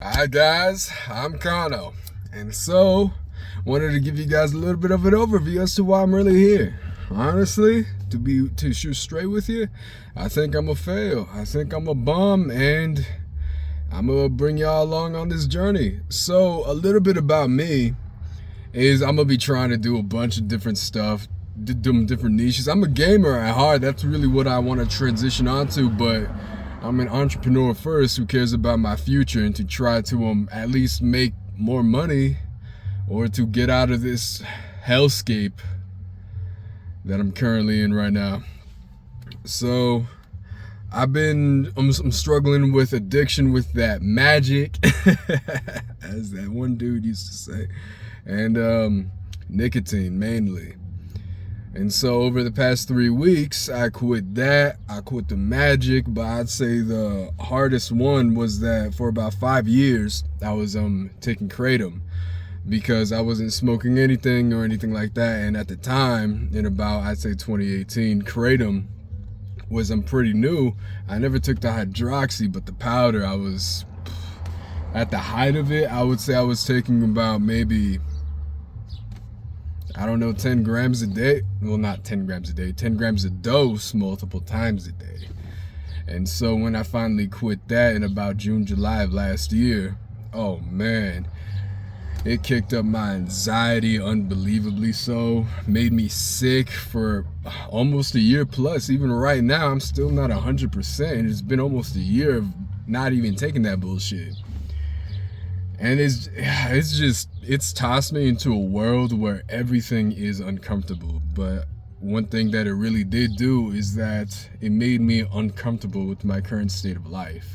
Hi guys, I'm Kano, and so wanted to give you guys a little bit of an overview as to why I'm really here. Honestly, to shoot straight with you, I think I'm a fail. I think I'm a bum, and I'm gonna bring y'all along on this journey. So a little bit about me is I'm gonna be trying to do a bunch of different stuff, different niches. I'm a gamer at heart. That's really what I want to transition onto, but I'm an entrepreneur first who cares about my future and to try to at least make more money or to get out of this hellscape that I'm currently in right now. So I'm struggling with addiction with that magic, as that one dude used to say, and nicotine mainly. And so over the past 3 weeks, I quit that. I quit the magic, but I'd say the hardest one was that for about 5 years, I was taking kratom because I wasn't smoking anything or anything like that. And at the time, in about I'd say 2018, kratom was pretty new. I never took the hydroxy, but the powder, I was at the height of it. I would say I was taking about maybe, I don't know, 10 grams a day. Well, not 10 grams a day, 10 grams a dose multiple times a day. And so when I finally quit that in about June, July of last year, oh man, it kicked up my anxiety unbelievably so, made me sick for almost a year plus. Even right now, I'm still not 100%. It's been almost a year of not even taking that bullshit. And it's tossed me into a world where everything is uncomfortable. But one thing that it really did do is that it made me uncomfortable with my current state of life.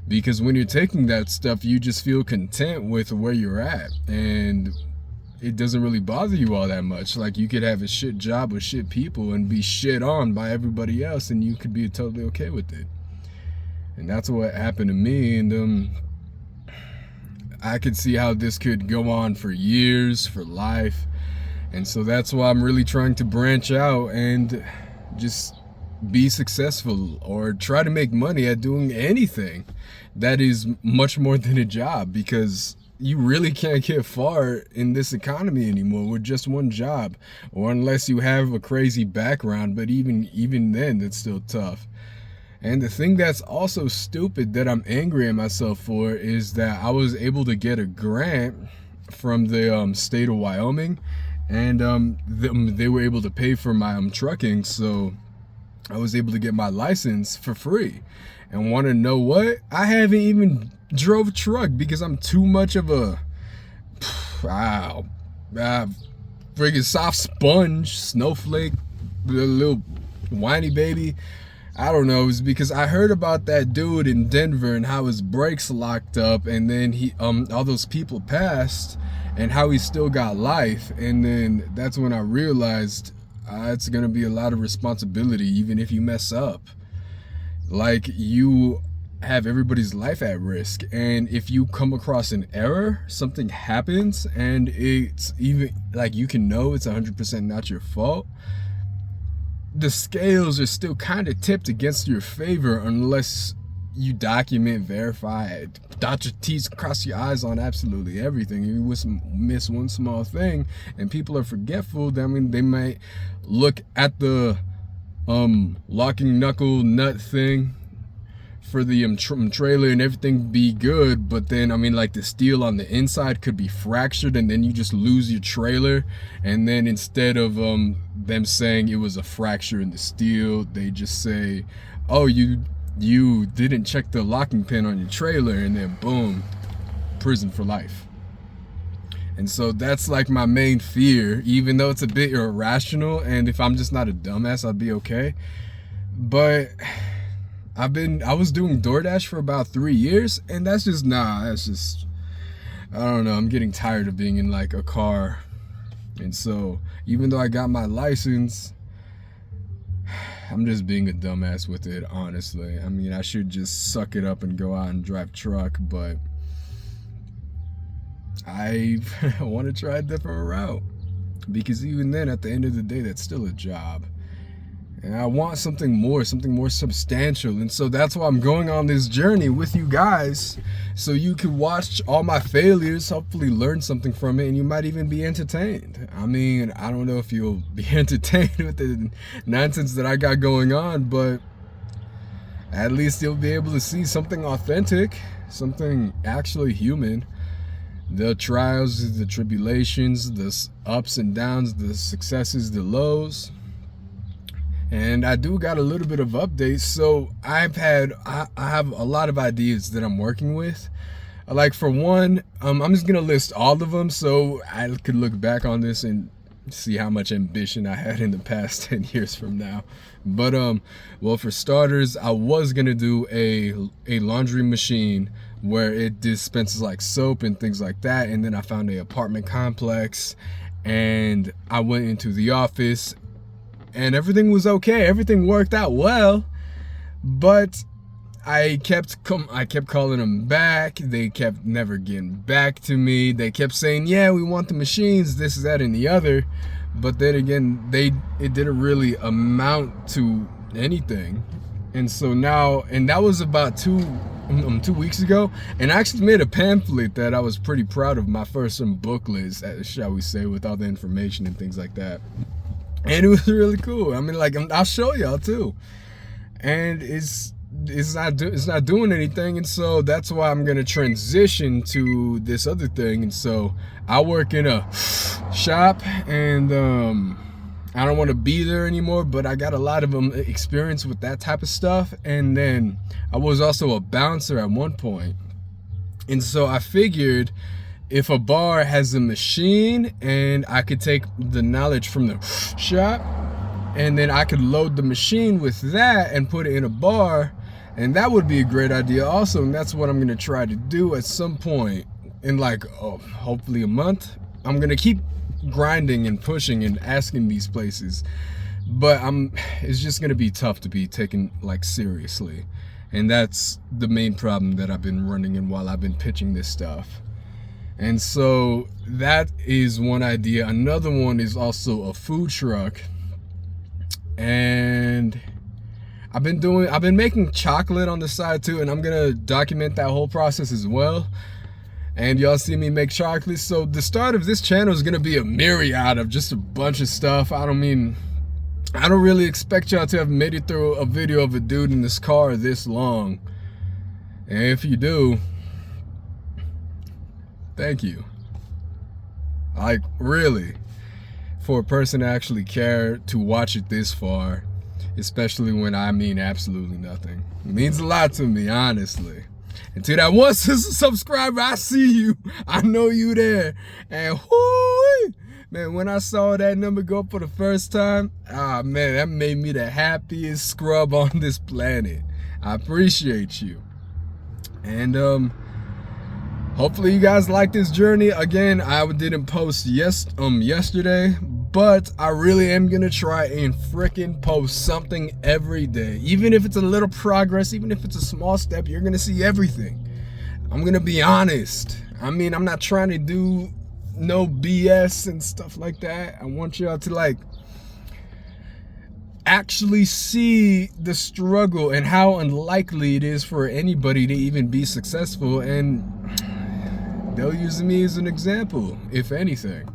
Because when you're taking that stuff, you just feel content with where you're at. And it doesn't really bother you all that much. Like, you could have a shit job with shit people and be shit on by everybody else, and you could be totally okay with it. And that's what happened to me. And I could see how this could go on for years, for life. And so that's why I'm really trying to branch out and just be successful or try to make money at doing anything that is much more than a job, because you really can't get far in this economy anymore with just one job, or unless you have a crazy background, but even then it's still tough. And the thing that's also stupid that I'm angry at myself for is that I was able to get a grant from the state of Wyoming, and they were able to pay for my trucking, so I was able to get my license for free. And want to know what? I haven't even drove a truck because I'm too much of a friggin' soft sponge, snowflake, little whiny baby. I don't know. It's because I heard about that dude in Denver and how his brakes locked up, and then all those people passed, and how he still got life. And then that's when I realized it's gonna be a lot of responsibility, even if you mess up. Like, you have everybody's life at risk, and if you come across an error, something happens, and it's even like you can know it's 100% not your fault, the scales are still kind of tipped against your favor unless you document, verify, dot your T's, cross your I's on absolutely everything. If you miss one small thing and people are forgetful, I mean, they might look at the locking knuckle nut thing for the trailer and everything be good, but then I mean, like, the steel on the inside could be fractured, and then you just lose your trailer. And then instead of them saying it was a fracture in the steel, they just say, oh, you didn't check the locking pin on your trailer, and then boom, prison for life. And so that's like my main fear, even though it's a bit irrational, and if I'm just not a dumbass, I'd be okay. But I was doing DoorDash for about 3 years, and that's just, I don't know, I'm getting tired of being in like a car. And so even though I got my license, I'm just being a dumbass with it, honestly. I mean, I should just suck it up and go out and drive truck, but I want to try a different route, because even then, at the end of the day, that's still a job. And I want something more substantial. And so that's why I'm going on this journey with you guys, so you can watch all my failures, hopefully learn something from it, and you might even be entertained. I mean, I don't know if you'll be entertained with the nonsense that I got going on, but at least you'll be able to see something authentic, something actually human. The trials, the tribulations, the ups and downs, the successes, the lows. And I do got a little bit of updates. So I have a lot of ideas that I'm working with. Like, for one, I'm just gonna list all of them so I could look back on this and see how much ambition I had in the past 10 years from now. But well, for starters, I was gonna do a laundry machine where it dispenses like soap and things like that. And then I found an apartment complex, and I went into the office, and everything was okay. Everything worked out well, but I kept calling them back. They kept never getting back to me. They kept saying, yeah, we want the machines, this, that, and the other. But then again, it didn't really amount to anything. And so now, and that was about 2 weeks ago, and I actually made a pamphlet that I was pretty proud of, my first booklet, shall we say, with all the information and things like that. And it was really cool. I mean, like, I'll show y'all too. And it's not doing anything, and so that's why I'm gonna transition to this other thing. And so I work in a shop, and I don't want to be there anymore, but I got a lot of experience with that type of stuff. And then I was also a bouncer at one point, and so I figured, if a bar has a machine and I could take the knowledge from the shop, and then I could load the machine with that and put it in a bar, and that would be a great idea also. And that's what I'm gonna try to do at some point in, like, hopefully a month. I'm gonna keep grinding and pushing and asking these places, but it's just gonna be tough to be taken like seriously. And that's the main problem that I've been running in while I've been pitching this stuff. And so that is one idea. Another one is also a food truck. And I've been making chocolate on the side too, and I'm gonna document that whole process as well. And y'all see me make chocolate. So the start of this channel is gonna be a myriad of just a bunch of stuff. I don't really expect y'all to have made it through a video of a dude in this car this long. And if you do, thank you. Like, really, for a person to actually care to watch it this far, especially when I mean absolutely nothing. It means a lot to me, honestly. And to that one subscriber, I see you. I know you there. And whoo, man, when I saw that number go up for the first time, man, that made me the happiest scrub on this planet. I appreciate you. And hopefully you guys like this journey. Again, I didn't post yesterday, but I really am gonna try and frickin' post something every day. Even if it's a little progress, even if it's a small step, you're gonna see everything. I'm gonna be honest. I mean, I'm not trying to do no BS and stuff like that. I want y'all to, like, actually see the struggle and how unlikely it is for anybody to even be successful, and they'll use me as an example, if anything.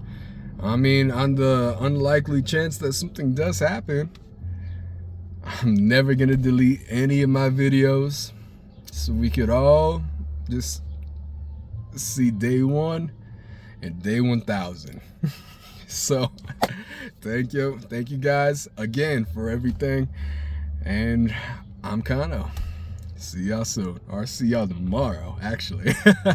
I mean, on the unlikely chance that something does happen, I'm never gonna delete any of my videos, so we could all just see day 1 and day 1000. So thank you guys again for everything, and I'm Kano. See y'all soon, or see y'all tomorrow, actually.